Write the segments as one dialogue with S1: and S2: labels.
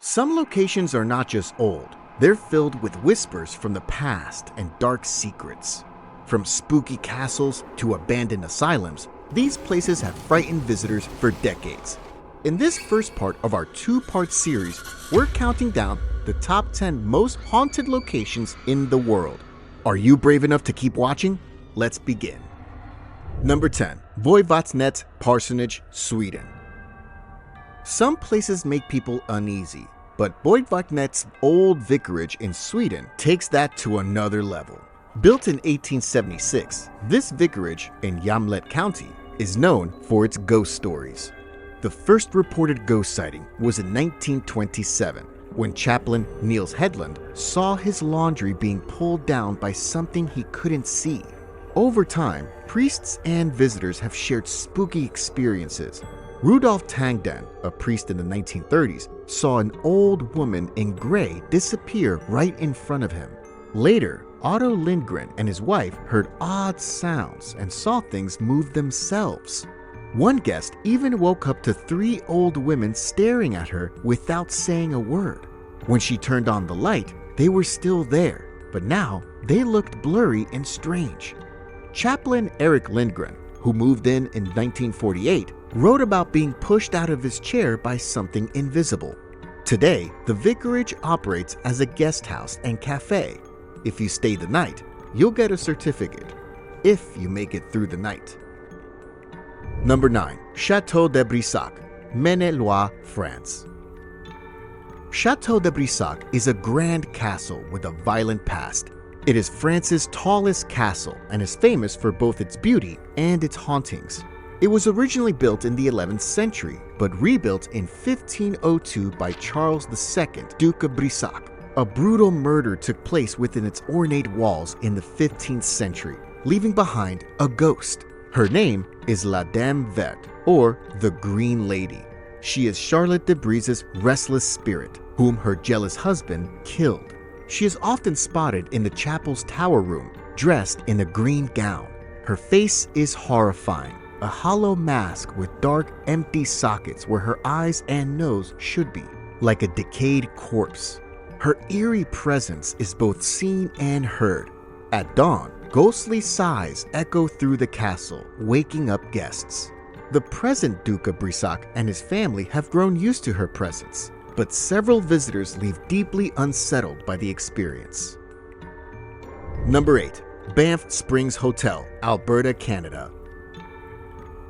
S1: Some locations are not just old, they're filled with whispers from the past and dark secrets. From spooky castles to abandoned asylums, these places have frightened visitors for decades. In this first part of our two-part series, we're counting down the top 10 most haunted locations in the world. Are you brave enough to keep watching? Let's begin. Number 10. Borgvattnet Parsonage, Sweden. Some places make people uneasy, but Borgvattnet's old vicarage in Sweden takes that to another level. Built in 1876, this vicarage in Jämtland County is known for its ghost stories. The first reported ghost sighting was in 1927, when chaplain Niels Hedlund saw his laundry being pulled down by something he couldn't see. Over time, priests and visitors have shared spooky experiences. Rudolf Tangden, a priest in the 1930s, saw an old woman in gray disappear right in front of him. Later, Otto Lindgren and his wife heard odd sounds and saw things move themselves. One guest even woke up to 3 old women staring at her without saying a word. When she turned on the light, they were still there, but now they looked blurry and strange. Chaplain Eric Lindgren, who moved in 1948, wrote about being pushed out of his chair by something invisible. Today, the vicarage operates as a guest house and cafe. If you stay the night, you'll get a certificate, if you make it through the night. Number 9. Château de Brissac, Maine-et-Loire, France. Château de Brissac is a grand castle with a violent past. It is France's tallest castle and is famous for both its beauty and its hauntings. It was originally built in the 11th century, but rebuilt in 1502 by Charles II, Duke of Brissac. A brutal murder took place within its ornate walls in the 15th century, leaving behind a ghost. Her name is La Dame Verte, or the Green Lady. She is Charlotte de Brise's restless spirit, whom her jealous husband killed. She is often spotted in the chapel's tower room, dressed in a green gown. Her face is horrifying, a hollow mask with dark, empty sockets where her eyes and nose should be, like a decayed corpse. Her eerie presence is both seen and heard. At dawn, ghostly sighs echo through the castle, waking up guests. The present Duke of Brissac and his family have grown used to her presence, but several visitors leave deeply unsettled by the experience. Number 8. Banff Springs Hotel, Alberta, Canada.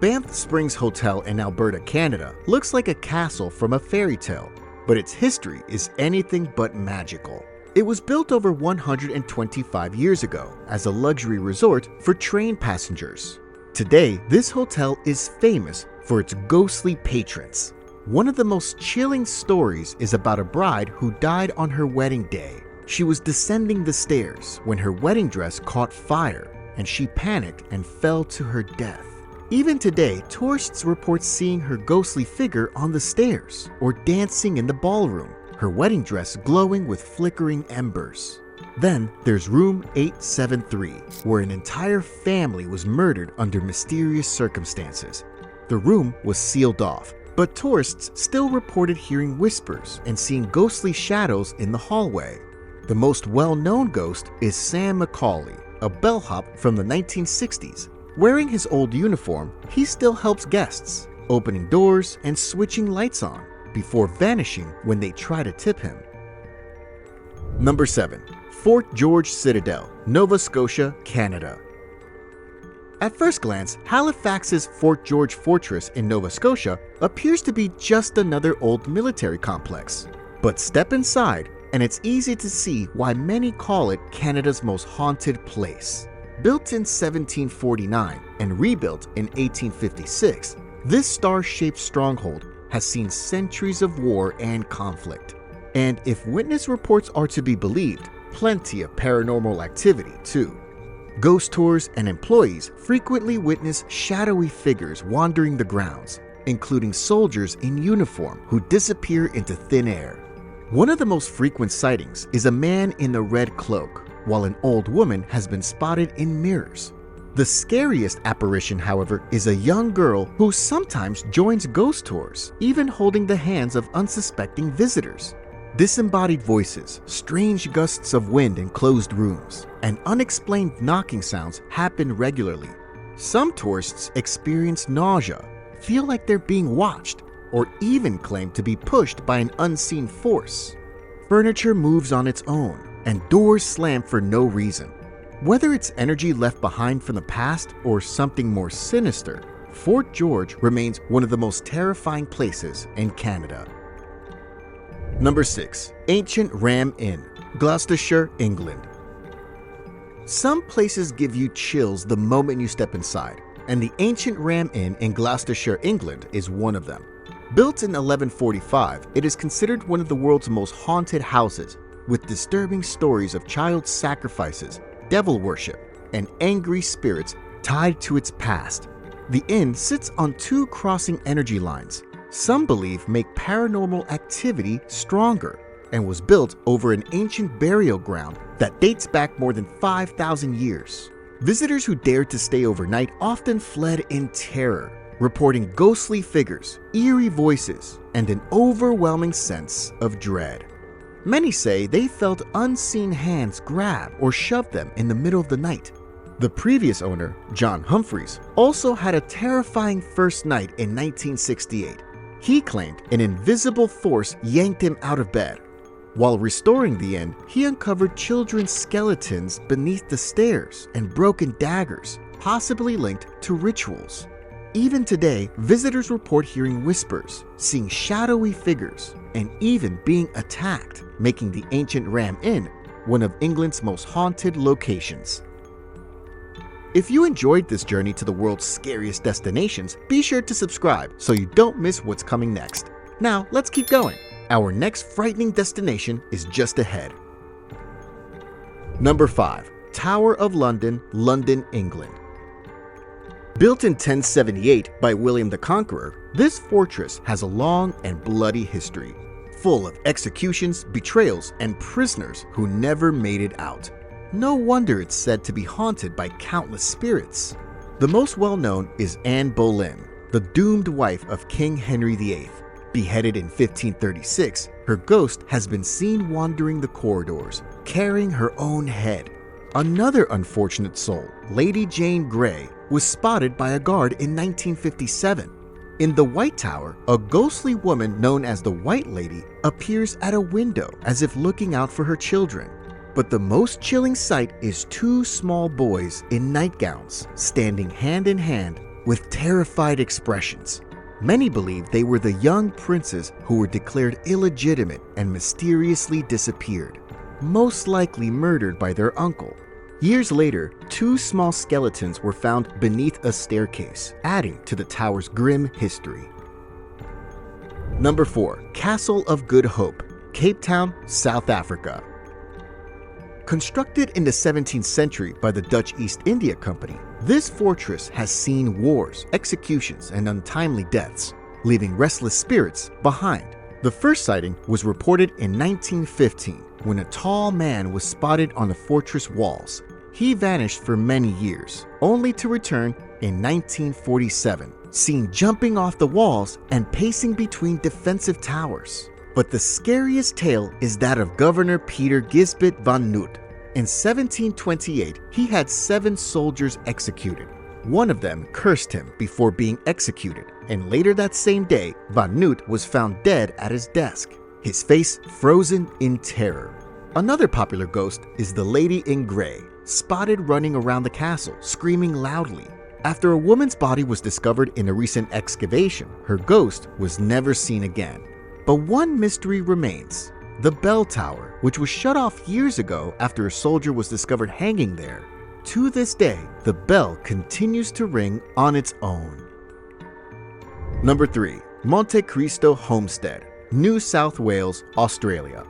S1: Banff Springs Hotel in Alberta, Canada looks like a castle from a fairy tale, but its history is anything but magical. It was built over 125 years ago as a luxury resort for train passengers. Today, this hotel is famous for its ghostly patrons. One of the most chilling stories is about a bride who died on her wedding day. She was descending the stairs when her wedding dress caught fire, and she panicked and fell to her death. Even today, tourists report seeing her ghostly figure on the stairs or dancing in the ballroom, her wedding dress glowing with flickering embers. Then there's room 873, where an entire family was murdered under mysterious circumstances. The room was sealed off, but tourists still reported hearing whispers and seeing ghostly shadows in the hallway. The most well-known ghost is Sam Macaulay, a bellhop from the 1960s. Wearing his old uniform, he still helps guests, opening doors and switching lights on, before vanishing when they try to tip him. Number 7. Fort George Citadel, Nova Scotia, Canada. At first glance, Halifax's Fort George Fortress in Nova Scotia appears to be just another old military complex. But step inside, and it's easy to see why many call it Canada's most haunted place. Built in 1749 and rebuilt in 1856, this star-shaped stronghold has seen centuries of war and conflict. And if witness reports are to be believed, plenty of paranormal activity too. Ghost tours and employees frequently witness shadowy figures wandering the grounds, including soldiers in uniform who disappear into thin air. One of the most frequent sightings is a man in a red cloak, while an old woman has been spotted in mirrors. The scariest apparition, however, is a young girl who sometimes joins ghost tours, even holding the hands of unsuspecting visitors. Disembodied voices, strange gusts of wind in closed rooms, and unexplained knocking sounds happen regularly. Some tourists experience nausea, feel like they're being watched, or even claim to be pushed by an unseen force. Furniture moves on its own, and doors slam for no reason. Whether it's energy left behind from the past or something more sinister, Fort George remains one of the most terrifying places in Canada. Number 6. Ancient Ram Inn, Gloucestershire, England. Some places give you chills the moment you step inside, and the Ancient Ram Inn in Gloucestershire, England is one of them. Built in 1145, it is considered one of the world's most haunted houses, with disturbing stories of child sacrifices, devil worship, and angry spirits tied to its past. The inn sits on two crossing energy lines some believe make paranormal activity stronger, and was built over an ancient burial ground that dates back more than 5,000 years. Visitors who dared to stay overnight often fled in terror, reporting ghostly figures, eerie voices, and an overwhelming sense of dread. Many say they felt unseen hands grab or shove them in the middle of the night. The previous owner, John Humphreys, also had a terrifying first night in 1968. He claimed an invisible force yanked him out of bed. While restoring the inn, he uncovered children's skeletons beneath the stairs and broken daggers, possibly linked to rituals. Even today, visitors report hearing whispers, seeing shadowy figures, and even being attacked, making the Ancient Ram Inn one of England's most haunted locations. If you enjoyed this journey to the world's scariest destinations, be sure to subscribe so you don't miss what's coming next. Now, let's keep going. Our next frightening destination is just ahead. Number 5. Tower of London, London, England. Built in 1078 by William the Conqueror, this fortress has a long and bloody history, full of executions, betrayals, and prisoners who never made it out. No wonder it's said to be haunted by countless spirits. The most well-known is Anne Boleyn, the doomed wife of King Henry VIII. Beheaded in 1536, her ghost has been seen wandering the corridors, carrying her own head. Another unfortunate soul, Lady Jane Grey, was spotted by a guard in 1957. In the White Tower, a ghostly woman known as the White Lady appears at a window as if looking out for her children. But the most chilling sight is two small boys in nightgowns standing hand in hand with terrified expressions. Many believe they were the young princes who were declared illegitimate and mysteriously disappeared, most likely murdered by their uncle. Years later, two small skeletons were found beneath a staircase, adding to the tower's grim history. Number 4. Castle of Good Hope, Cape Town, South Africa. Constructed in the 17th century by the Dutch East India Company, this fortress has seen wars, executions, and untimely deaths, leaving restless spirits behind. The first sighting was reported in 1915 when a tall man was spotted on the fortress walls. He vanished for many years, only to return in 1947, seen jumping off the walls and pacing between defensive towers. But the scariest tale is that of Governor Peter Gisbert van Noot. In 1728, he had 7 soldiers executed. One of them cursed him before being executed, and later that same day, van Noot was found dead at his desk, his face frozen in terror. Another popular ghost is the Lady in Grey, spotted running around the castle, screaming loudly. After a woman's body was discovered in a recent excavation, her ghost was never seen again. But one mystery remains: the bell tower, which was shut off years ago after a soldier was discovered hanging there. To this day, the bell continues to ring on its own. Number 3. Monte Cristo Homestead, New South Wales, Australia.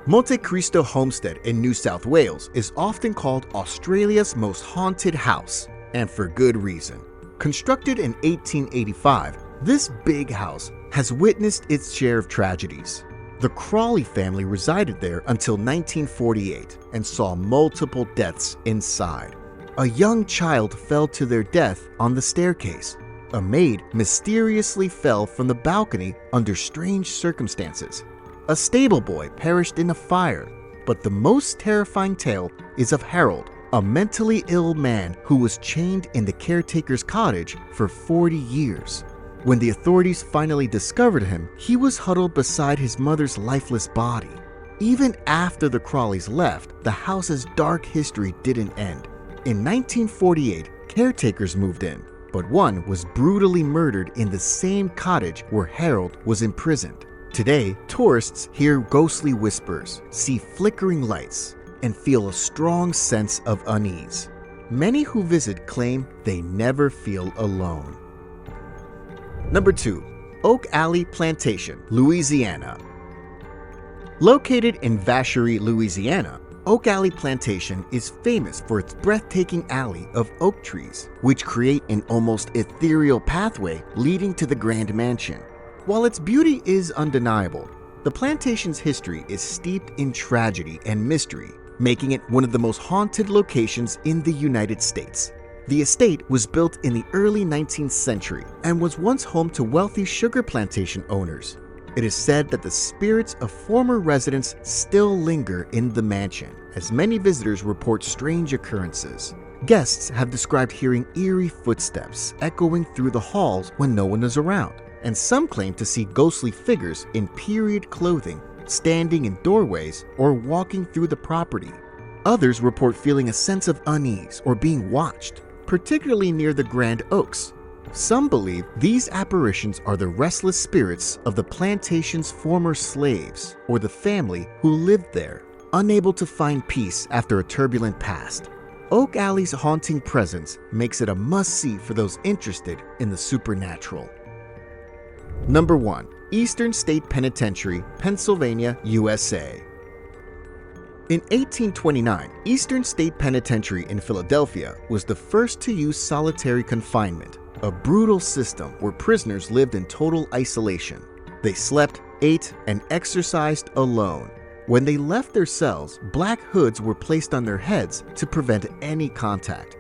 S1: Monte Cristo Homestead in New South Wales is often called Australia's most haunted house, and for good reason. Constructed in 1885, this big house has witnessed its share of tragedies. The Crawley family resided there until 1948 and saw multiple deaths inside. a young child fell to their death on the staircase. A maid mysteriously fell from the balcony under strange circumstances. A stable boy perished in a fire. But the most terrifying tale is of Harold, a mentally ill man who was chained in the caretaker's cottage for 40 years. When the authorities finally discovered him, he was huddled beside his mother's lifeless body. Even after the Crawleys left, the house's dark history didn't end. In 1948, caretakers moved in, but one was brutally murdered in the same cottage where Harold was imprisoned. Today, tourists hear ghostly whispers, see flickering lights, and feel a strong sense of unease. Many who visit claim they never feel alone. Number 2. Oak Alley Plantation, Louisiana. Located in Vacherie, Louisiana, Oak Alley Plantation is famous for its breathtaking alley of oak trees, which create an almost ethereal pathway leading to the Grand Mansion. While its beauty is undeniable, the plantation's history is steeped in tragedy and mystery, making it one of the most haunted locations in the United States. The estate was built in the early 19th century and was once home to wealthy sugar plantation owners. It is said that the spirits of former residents still linger in the mansion, as many visitors report strange occurrences. Guests have described hearing eerie footsteps echoing through the halls when no one is around, and some claim to see ghostly figures in period clothing standing in doorways or walking through the property. Others report feeling a sense of unease or being watched, particularly near the Grand Oaks. Some believe these apparitions are the restless spirits of the plantation's former slaves or the family who lived there, unable to find peace after a turbulent past. Oak Alley's haunting presence makes it a must-see for those interested in the supernatural. Number 1. Eastern State Penitentiary, Pennsylvania, USA. In 1829, Eastern State Penitentiary in Philadelphia was the first to use solitary confinement, a brutal system where prisoners lived in total isolation. They slept, ate, and exercised alone. When they left their cells, black hoods were placed on their heads to prevent any contact.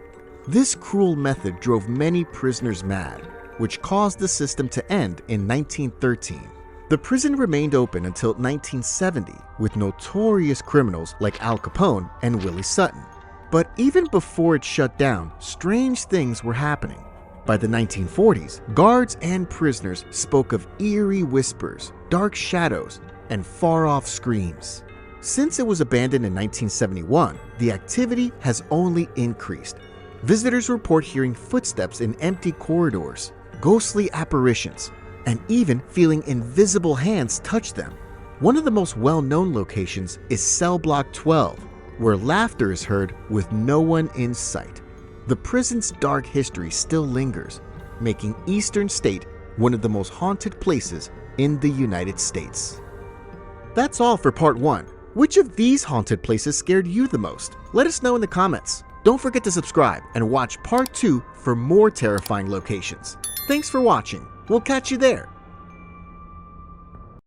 S1: This cruel method drove many prisoners mad, which caused the system to end in 1913. The prison remained open until 1970 with notorious criminals like Al Capone and Willie Sutton. But even before it shut down, strange things were happening. By the 1940s, guards and prisoners spoke of eerie whispers, dark shadows, and far-off screams. Since it was abandoned in 1971, the activity has only increased. Visitors report hearing footsteps in empty corridors, ghostly apparitions, and even feeling invisible hands touch them. One of the most well-known locations is Cell Block 12, where laughter is heard with no one in sight. The prison's dark history still lingers, making Eastern State one of the most haunted places in the United States. That's all for part 1. Which of these haunted places scared you the most? Let us know in the comments. Don't forget to subscribe and watch part 2 for more terrifying locations. Thanks for watching. We'll catch you there.